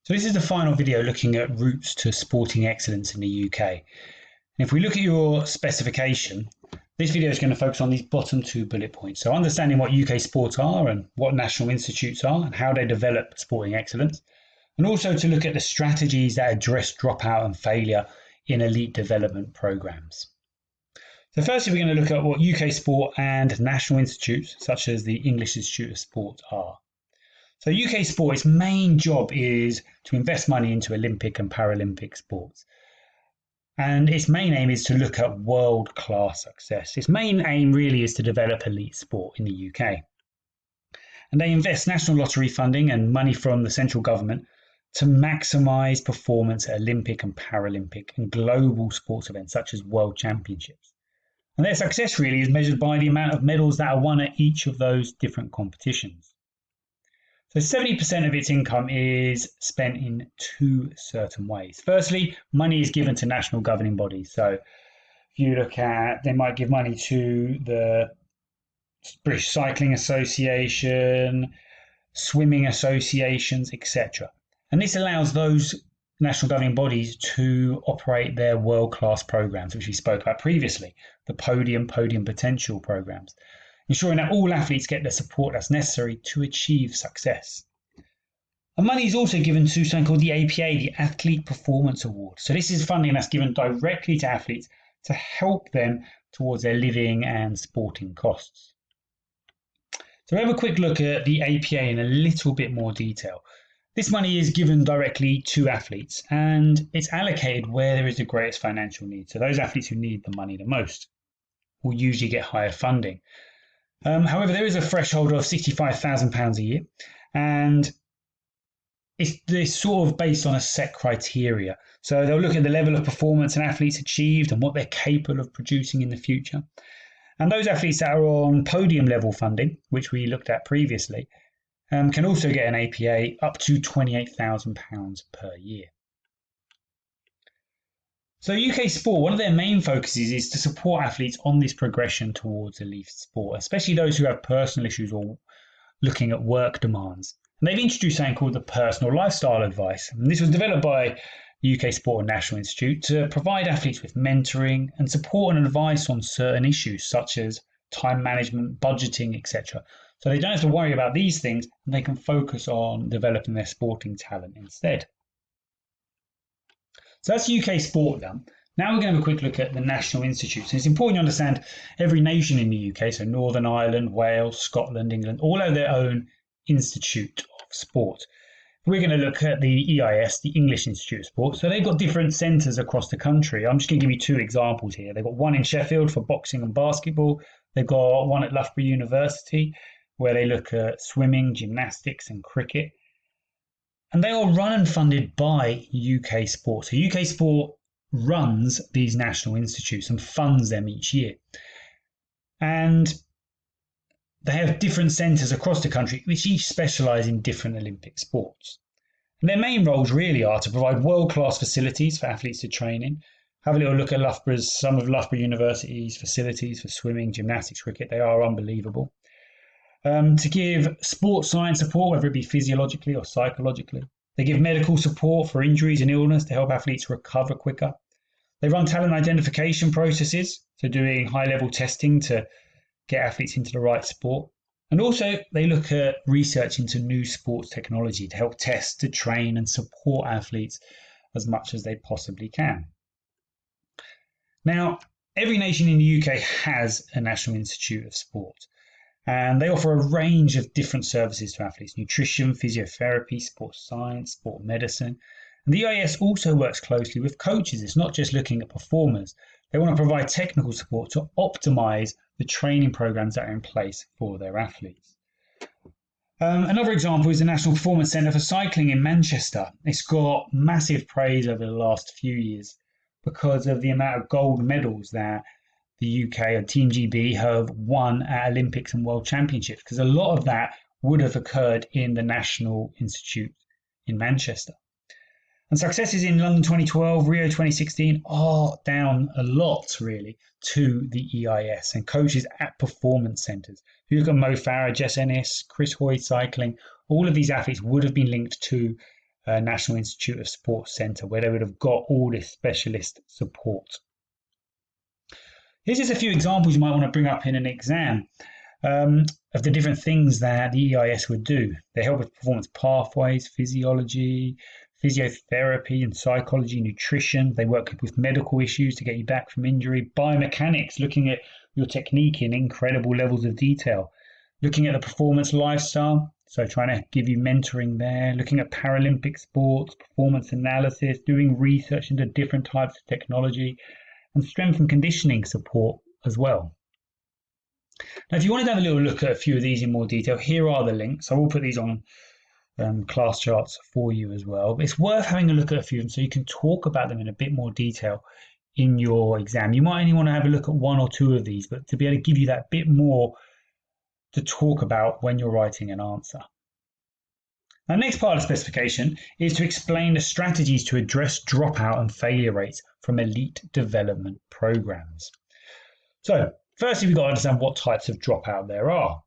So this is the final video looking at routes to sporting excellence in the UK. And if we look at your specification, this video is going to focus on these bottom two bullet points. So understanding what UK sports are and what national institutes are and how they develop sporting excellence. And also to look at the strategies that address dropout and failure in elite development programs. So firstly, we're going to look at what UK sport and national institutes, such as the English Institute of Sport, are. So UK sport, its main job is to invest money into Olympic and Paralympic sports. And its main aim is to look at world-class success. Its main aim really is to develop elite sport in the UK. And they invest national lottery funding and money from the central government to maximise performance at Olympic and Paralympic and global sports events such as World Championships. And their success really is measured by the amount of medals that are won at each of those different competitions. So 70% of its income is spent in two certain ways. Firstly, money is given to national governing bodies. So if you look at, they might give money to the British Cycling Association, swimming associations, etc. And this allows those national governing bodies to operate their world-class programs, which we spoke about previously, the podium potential programs, ensuring that all athletes get the support that's necessary to achieve success. And money is also given to something called the APA, the Athlete Performance Award. So this is funding that's given directly to athletes to help them towards their living and sporting costs. So we have a quick look at the APA in a little bit more detail. This money is given directly to athletes and it's allocated where there is the greatest financial need. So those athletes who need the money the most will usually get higher funding. However, there is a threshold of £65,000 a year, and it's sort of based on a set criteria. So they'll look at the level of performance an athlete's achieved and what they're capable of producing in the future. And those athletes that are on podium level funding, which we looked at previously, can also get an APA up to £28,000 per year. So UK sport, one of their main focuses is to support athletes on this progression towards elite sport, especially those who have personal issues or looking at work demands. And they've introduced something called the Personal Lifestyle Advice. And this was developed by the UK Sport and National Institute to provide athletes with mentoring and support and advice on certain issues such as time management, budgeting, etc. So they don't have to worry about these things and they can focus on developing their sporting talent instead. So that's UK sport done. Now we're going to have a quick look at the national institutes. And it's important to understand every nation in the UK, so Northern Ireland, Wales, Scotland, England, all have their own institute of sport. We're going to look at the EIS, the English Institute of Sport. So they've got different centres across the country. I'm just going to give you two examples here. They've got one in Sheffield for boxing and basketball. They've got one at Loughborough University where they look at swimming, gymnastics and cricket. And they are run and funded by UK Sport. So UK Sport runs these national institutes and funds them each year. And they have different centres across the country which each specialise in different Olympic sports. And their main roles really are to provide world-class facilities for athletes to train in. Have a little look at some of Loughborough University's facilities for swimming, gymnastics, cricket. They are unbelievable. To give sports science support, whether it be physiologically or psychologically. They give medical support for injuries and illness to help athletes recover quicker. They run talent identification processes, so doing high-level testing to get athletes into the right sport. And also they look at research into new sports technology to help test, to train and support athletes as much as they possibly can. Now, every nation in the UK has a National Institute of Sport. And they offer a range of different services to athletes: nutrition, physiotherapy, sports science, sport medicine. And the EIS also works closely with coaches. It's not just looking at performers. They want to provide technical support to optimise the training programs that are in place for their athletes. Another example is the National Performance Centre for Cycling in Manchester. It's got massive praise over the last few years because of the amount of gold medals that the UK and Team GB have won at Olympics and World Championships, because a lot of that would have occurred in the National Institute in Manchester. And successes in London 2012, Rio 2016 are down a lot, really, to the EIS and coaches at performance centres. If you look at Mo Farah, Jess Ennis, Chris Hoy cycling, all of these athletes would have been linked to National Institute of Sports Centre, where they would have got all this specialist support. Here's just a few examples you might want to bring up in an exam of the different things that the EIS would do. They help with performance pathways, physiology, physiotherapy and psychology, nutrition. They work with medical issues to get you back from injury, biomechanics, looking at your technique in incredible levels of detail, looking at the performance lifestyle, so trying to give you mentoring there, looking at Paralympic sports, performance analysis, doing research into different types of technology, and strength and conditioning support as well. Now, if you wanted to have a little look at a few of these in more detail, here are the links. I will put these on class charts for you as well. But it's worth having a look at a few of them so you can talk about them in a bit more detail in your exam. You might only want to have a look at one or two of these, but to be able to give you that bit more to talk about when you're writing an answer. Now, the next part of the specification is to explain the strategies to address dropout and failure rates from elite development programs. So, firstly, we've got to understand what types of dropout there are.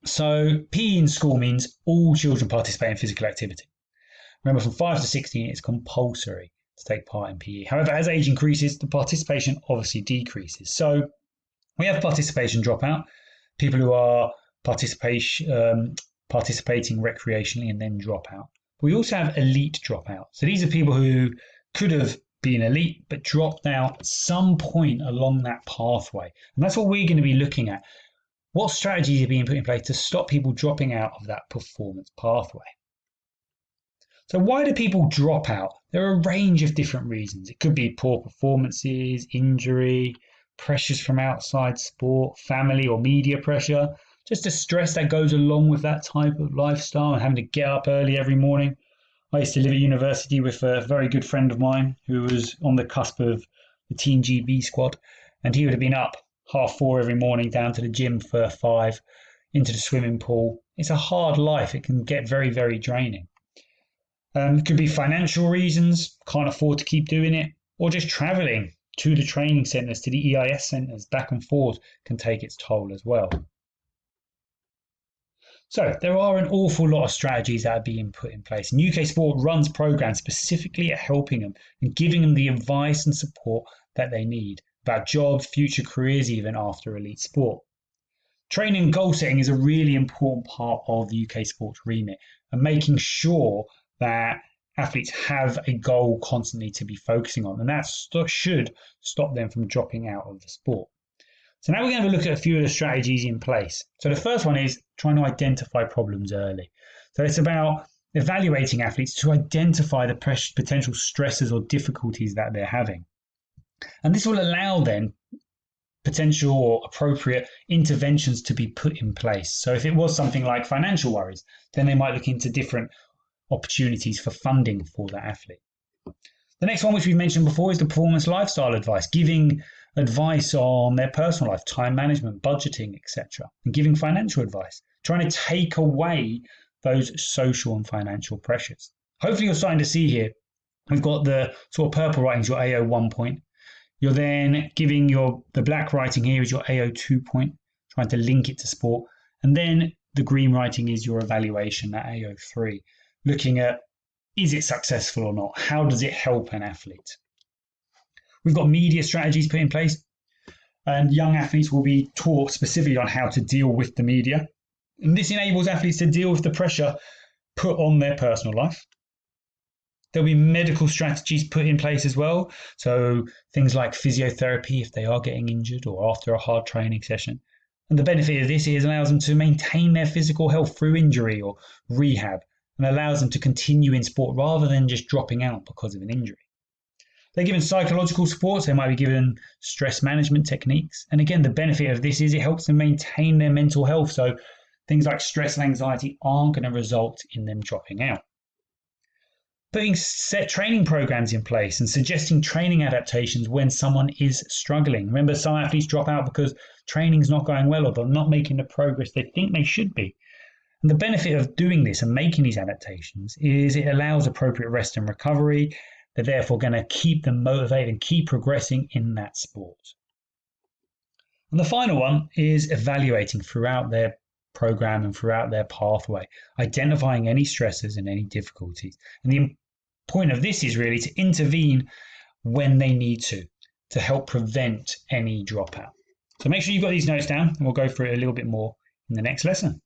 So, PE in school means all children participate in physical activity. Remember, from 5 to 16, it's compulsory to take part in PE. However, as age increases, the participation obviously decreases. So, we have participation dropout, people who are participating recreationally and then drop out. We also have elite dropout. So these are people who could have been elite but dropped out at some point along that pathway. And that's what we're going to be looking at. What strategies are being put in place to stop people dropping out of that performance pathway? So why do people drop out? There are a range of different reasons. It could be poor performances, injury, pressures from outside sport, family or media pressure, just the stress that goes along with that type of lifestyle and having to get up early every morning. I used to live at university with a very good friend of mine who was on the cusp of the Team GB squad, and he would have been up 4:30 every morning down to the gym for 5, into the swimming pool. It's a hard life. It can get very, very draining. It could be financial reasons, can't afford to keep doing it, or just travelling to the training centres, to the EIS centres, back and forth can take its toll as well. So there are an awful lot of strategies that are being put in place. And UK Sport runs programs specifically at helping them and giving them the advice and support that they need about jobs, future careers, even after elite sport. Training and goal setting is a really important part of the UK Sports remit, and making sure that athletes have a goal constantly to be focusing on, and that should stop them from dropping out of the sport. So now we're going to look at a few of the strategies in place. So the first one is trying to identify problems early. So it's about evaluating athletes to identify the potential stresses or difficulties that they're having. And this will allow then potential or appropriate interventions to be put in place. So if it was something like financial worries, then they might look into different opportunities for funding for that athlete. The next one, which we've mentioned before, is the performance lifestyle advice, giving advice on their personal life, time management, budgeting, etc., and giving financial advice, trying to take away those social and financial pressures. Hopefully you're starting to see here, we've got the sort of purple writings, your AO1 point. You're then giving the black writing here is your AO2 point, trying to link it to sport. And then the green writing is your evaluation at AO3, looking at, is it successful or not? How does it help an athlete? We've got media strategies put in place, and young athletes will be taught specifically on how to deal with the media. And this enables athletes to deal with the pressure put on their personal life. There'll be medical strategies put in place as well. So things like physiotherapy if they are getting injured or after a hard training session. And the benefit of this is it allows them to maintain their physical health through injury or rehab, and allows them to continue in sport rather than just dropping out because of an injury. They're given psychological support, so they might be given stress management techniques. And again, the benefit of this is it helps them maintain their mental health. So things like stress and anxiety aren't going to result in them dropping out. Putting set training programs in place and suggesting training adaptations when someone is struggling. Remember, some athletes drop out because training's not going well or they're not making the progress they think they should be. And the benefit of doing this and making these adaptations is it allows appropriate rest and recovery. They're therefore going to keep them motivated and keep progressing in that sport. And the final one is evaluating throughout their program and throughout their pathway, identifying any stresses and any difficulties. And the point of this is really to intervene when they need to help prevent any dropout. So make sure you've got these notes down, and we'll go through it a little bit more in the next lesson.